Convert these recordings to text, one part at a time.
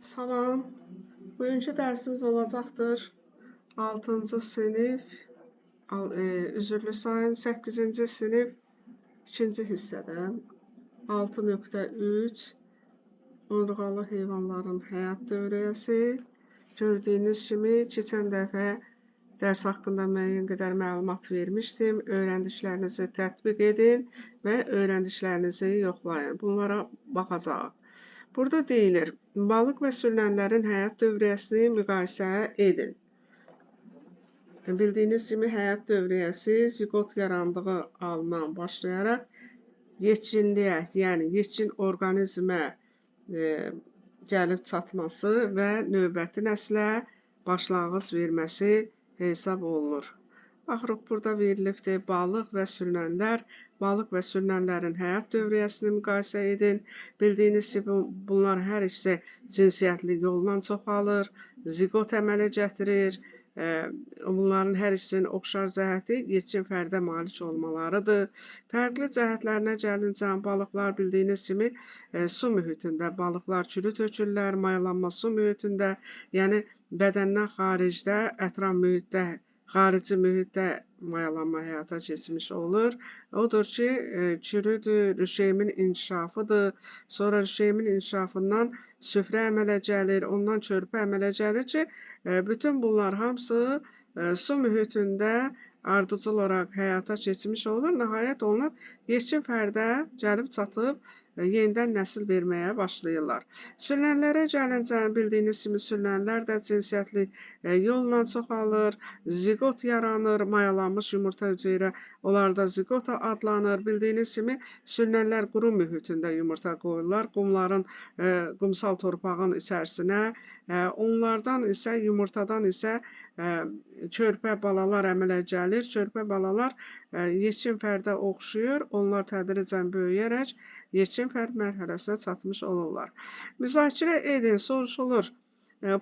Salam. Bugünkü dərsimiz olacaqdır. 6-cı sinif, üzrlü sayın 8-ci sinif 2-ci hissədən 6.3 onurğalı heyvanların həyat dövriyəsi. Gördüyünüz kimi keçən dəfə dərs haqqında müəyyən qədər məlumat vermişdim. Öyrəndiklərinizi tətbiq edin və öyrəndiklərinizi yoxlayın. Bunlara baxacağıq. Burada deyilir, balıq və sürünənlərin həyat dövriyyəsini müqayisə edin. Bildiyiniz kimi həyat dövriyyəsi ziqot yarandığı andan başlayaraq yetkinliyə, yəni yetkin orqanizmə gəlib çatması və növbəti nəslə başlanğıc verməsi hesab olunur. Baxırıq, burada verilibdir, balıq və sürünənlərin həyat dövriyyəsini müqayisə edin. Bildiyiniz kimi, bunlar hər ikisi cinsiyyətli yolla çoxalır, ziqot əmələ gətirir. Bunların hər ikisinin oxşar cəhəti yetkin fərdə malik olmalarıdır. Fərqli cəhətlərinə gəlincə, balıqlar bildiyiniz kimi su mühitində, balıqlar çürü tökürlər, mayalanma su mühitində, yəni bədəndən xaricdə, ətraf mühitdə, xarici mühitdə mayalanma həyata keçmiş olur. Odur ki, çürüdür, rüşeyimin inkişafıdır. Sonra rüşeyimin inkişafından süfrə əmələ gəlir, ondan körpə əmələ gəlir ki, bütün bunlar hamısı su mühitində ardıcıl olaraq həyata keçmiş olur. Nəhayət onlar yetkin fərdə gəlib çatıb, yenidən nəsil verməyə başlayırlar. Sürünənlərə gəlincə, bildiyiniz kimi sürünənlər də cinsiyyətli yolla çoxalır, ziqot yaranır, mayalanmış yumurta hüceyrə, onlar da ziqot adlanır. Bildiyiniz kimi sürünənlər quru mühitində yumurta qoyurlar, qumsal torpağın içərisinə, onlardan isə, yumurtadan isə körpə balalar əmələ gəlir. Körpə balalar yetkin fərdə oxşuyur, onlar tədricən böyüyərək yetkin fərd mərhələsinə çatmış olurlar. Müzakirə edin, soruşulur.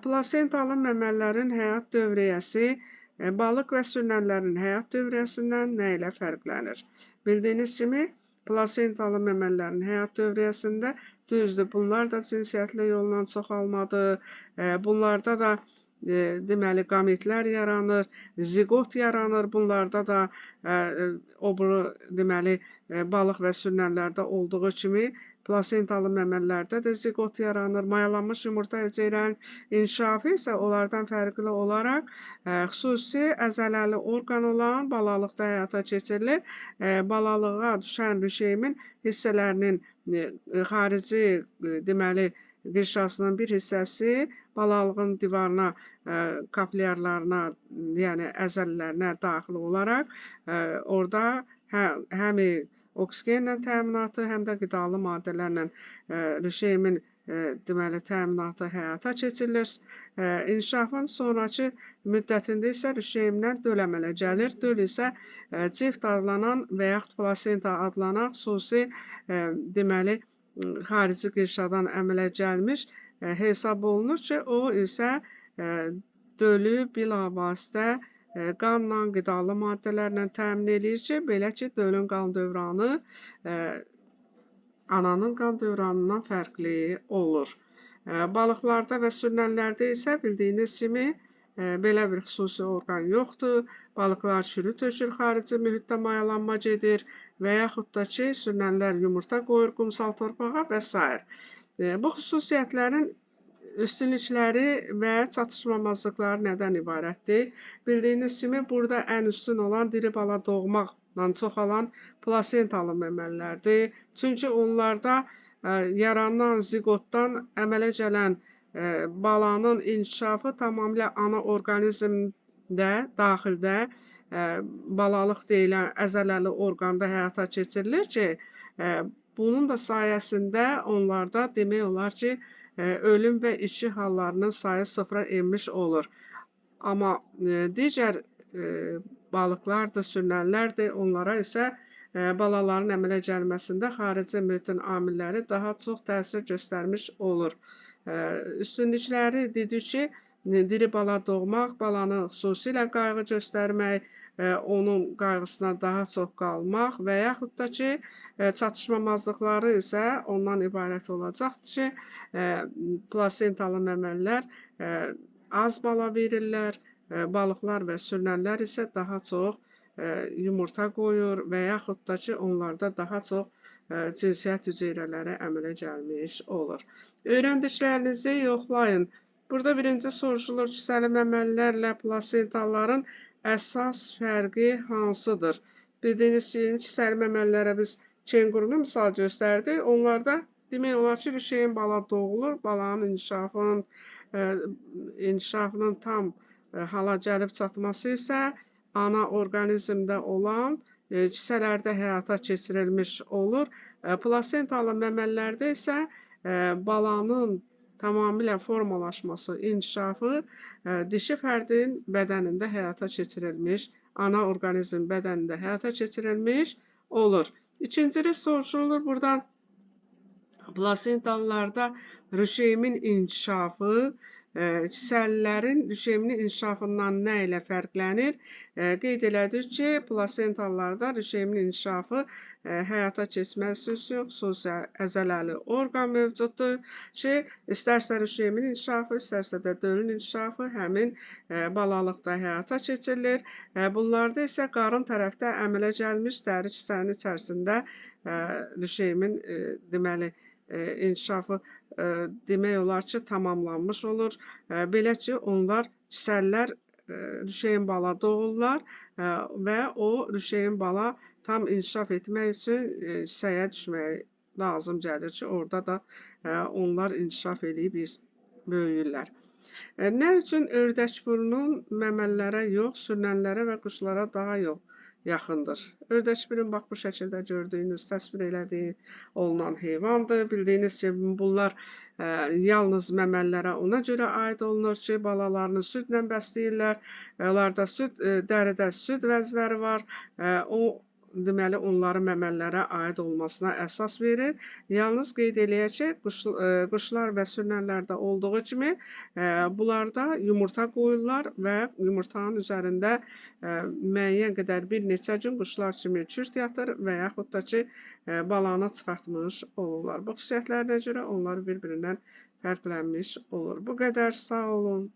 Plasentalı məməllərin həyat dövriyyəsi balıq və sürünənlərin həyat dövriyyəsindən nə ilə fərqlənir? Bildiyiniz kimi, plasentalı məməllərin həyat dövriyyəsində düzdür, bunlar da cinsiyyətli yolla çoxalmadır. Bunlarda da deməli, qametlər yaranır, ziqot yaranır. Bunlarda da deməli, balıq və sürünənlərdə olduğu kimi plasentalı məməllərdə də ziqot yaranır. Mayalanmış yumurta hüceyrənin inkişafı isə onlardan fərqli olaraq xüsusi əzələli orqan olan balalıqda həyata keçirilir. Balalığa düşən rüşeyimin hissələrinin xarici, deməli, qırşasının bir hissəsi balalığın divarına, kaplyarlarına, yəni əzəllərinə daxil olaraq orada həm oksigenlə təminatı, həm də qidalı maddələrlə rüşeyimin deməli, təminatı həyata keçirilir. İnkişafın sonraki müddətində isə rüşeyimdən döl əmələ gəlir. Döl isə cift adlanan və yaxud plasenta adlanan xüsusi, deməli, xarici qırşadan əmələ gəlmiş hesab olunur ki, o isə dölü bilavasitə qanla, qidalı maddələrlə təmin edir ki, belə ki, dölün qan dövranı ananın qan dövranından fərqli olur. Balıqlarda və sürünənlərdə isə bildiyiniz kimi belə bir xüsusi orqan yoxdur. Balıqlar çürü tökür, xarici mühitdə mayalanma gedir və yaxud da ki, sürünənlər yumurta qoyur qumsal torpağa və s. Bu xüsusiyyətlərin üstünlükləri və çatışmamazlıqları nədən ibarətdir? Bildiyiniz kimi, burada ən üstün olan diri bala doğmaqla çoxalan plasentalı məməllərdir. Çünki onlarda yaranan ziqotdan əmələ gələn balanın inkişafı tamamilə ana orqanizmdə, daxildə balalıq deyilən əzələli orqanda həyata keçirilir ki, bunun da sayəsində onlarda demək olar ki, ölüm və içki hallarının sayı sıfıra enmiş olur. Amma digər balıqlardır, sürünənlərdir, onlara isə balaların əmələ gəlməsində xarici mühitin amilləri daha çox təsir göstərmiş olur. Üstünlükləri dedik ki, diri bala doğmaq, balanı xüsusilə qayğı göstərmək, onun qayğısına daha çox qalmaq və yaxud da ki, çatışmamazlıqları isə ondan ibarət olacaqdır ki, plasentalı məməlilər az bala verirlər, balıqlar və sürünənlər isə daha çox yumurta qoyur və yaxud da ki, onlarda daha çox cinsiyyət hüceyrələri əmələ gəlmiş olur. Öyrəndiklərinizi yoxlayın. Burada birinci soruşulur ki, kisəli məməlilərlə plasentaların əsas fərqi hansıdır? Bildiyiniz kimi, kisəli məməlilərə biz kengurunu misal göstərdik. Onlarda demək olar ki, rüşeyin bala doğulur, balanın inkişafının tam hala gəlib çatması isə ana orqanizmdə olan kisələrdə həyata keçirilmiş olur. Plasentalı məməlilərdə isə balanın tamamilə formalaşması, inkişafı dişi fərdin bədənində həyata keçirilmiş, ana orqanizm bədənində həyata keçirilmiş olur. İkincili soruşulur buradan plasentalılarda rüşeyimin inkişafı, kisəlilərin rüşeyiminin inkişafından nə ilə fərqlənir? Qeyd elədik ki, plasentalılarda rüşeyimin inkişafı həyata keçməsi üçün xüsusi əzələli orqan mövcuddur ki, istərsə rüşeyimin inkişafı, istərsə də dölün inkişafı həmin balalıqda həyata keçirilir. Bunlarda isə qarın tərəfdə əmələ gəlmiş dəri kisənin içərisində rüşeyimin deməli inkişafı demək olar ki, tamamlanmış olur. Belə ki, onlar kisəllər rüşeyin bala doğurlar və o rüşeyin bala tam inkişaf etmək üçün kisəyə düşmək lazım gəlir ki, orada da onlar inkişaf edib böyüyürlər. Nə üçün ördək burunun məməlilərə yox, sürünənlərə və quşlara daha yaxındır? Ördək burun bax bu şəkildə gördüyünüz, təsvir elədiyi olunan heyvandır. Bildiyiniz kimi bunlar yalnız məməlilərə ona görə aid olunur ki, balalarını südlə bəsləyirlər. Onlarda dəridə süd vəzləri var. O deməli onların məməlilərə aid olmasına əsas verir. Yalnız qeyd eləyək ki, quşlar və sürünənlərdə olduğu kimi bunlarda yumurta qoyurlar və yumurtanın üzərində müəyyən qədər bir neçə gün quşlar kimi kürt yatır və yaxud da ki, balanı çıxartmış olurlar. Bu xüsusiyyətlərinə görə onlar bir-birindən fərqlənmiş olur. Bu qədər, sağ olun.